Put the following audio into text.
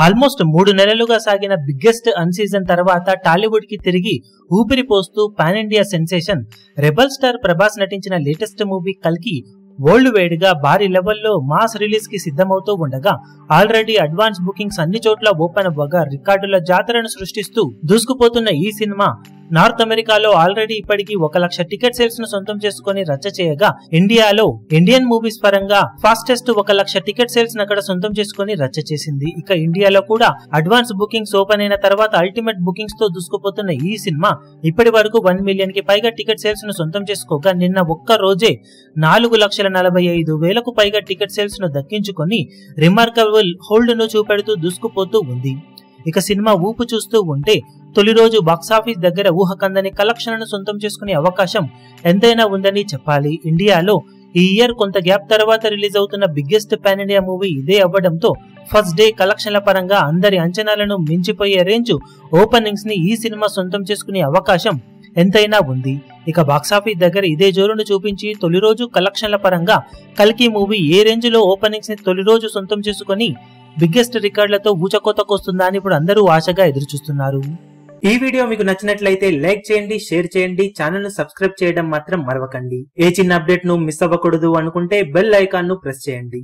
Almost 3 నెలలుగా సాగిన biggest అన్ season తర్వాత టాలీవుడ్ కి తిరిగి ఊపిరి పోస్తూ pan India sensation rebel star Prabhas నటించిన లేటెస్ట్ మూవీ కల్కి వరల్డ్ వైడ్ గా భారీ లెవెల్లో మాస్ రిలీజ్ కి సిద్ధమవుతూ ఉండగా ఆల్రెడీ అడ్వాన్స్ బుకింగ్స్ అన్ని చోట్ల ఓపెన్ అవ్వగా రికార్డుల జాతరను సృష్టిస్తూ దూసుకుపోతున్న ఈ సినిమా నార్త్ అమెరికాలో ఆల్రెడీ ఇప్పటికీ 1 లక్ష టికెట్ సేల్స్ ను సొంతం చేసుకుని రచ్చ చేయగా ఇండియాలో ఇండియన్ మూవీస్ పరంగా ఫాస్టెస్ట్ 1 లక్ష టికెట్ సేల్స్ అక్కడ సొంతం చేసుకుని రచ్చ చేసింది. ఇక ఇండియాలో కూడా అడ్వాన్స్ బుకింగ్స్ ఓపెన్ అయిన తర్వాత అల్టిమేట్ బుకింగ్స్ తో దూసుకుపోతున్న ఈ సినిమా ఇప్పటి వరకు 1 మిలియన్ కి పైగా టికెట్ సేల్స్ ను సొంతం చేసుకోగా నిన్న ఒక్క రోజే 4,45,000కు పైగా టికెట్ సేల్స్ ను దక్కించుకొని రిమార్కబుల్ హోల్డ్ ను చూపెడుతూ దూసుకుపోతూ ఉంది. ఇక సినిమా ఊపు చూస్తూ ఉంటే తొలి రోజు బాక్సాఫీస్ దగ్గర ఊహకందని కలెక్షన్లను సొంతం చేసుకునే అవకాశం ఎంతైనా ఉందని చెప్పాలి. ఇండియాలో ఈ ఇయర్ కొంత గ్యాప్ తర్వాత రిలీజ్ అవుతున్న బిగ్గెస్ట్ పాన్ ఇండియా మూవీ ఇదే అవ్వడంతో ఫస్ట్ డే కలెక్షన్ల పరంగా అందరి అంచనాలను మించిపోయే రేంజ్ ఓపెనింగ్స్ ని ఈ సినిమా సొంతం చేసుకునే అవకాశం ఎంతైనా ఉంది. ఇక బాక్సాఫీస్ దగ్గర ఇదే జోరును చూపించి తొలి రోజు కలెక్షన్ల పరంగా కల్కి మూవీ ఏ రేంజ్ లో ఓపెనింగ్స్ ని తొలి రోజు సొంతం చేసుకుని బిగ్గెస్ట్ రికార్డులతో ఊచకోతకొస్తుందా అని ఇప్పుడు అందరూ ఆశగా ఎదురు చూస్తున్నారు. ఈ వీడియో మీకు నచ్చినట్లయితే లైక్ చేయండి, షేర్ చేయండి, ఛానల్ ను సబ్స్క్రైబ్ చేయడం మాత్రం మరవకండి. ఏ చిన్న అప్డేట్ ను మిస్ అవ్వకూడదు అనుకుంటే బెల్ ఐకాన్ ను ప్రెస్ చేయండి.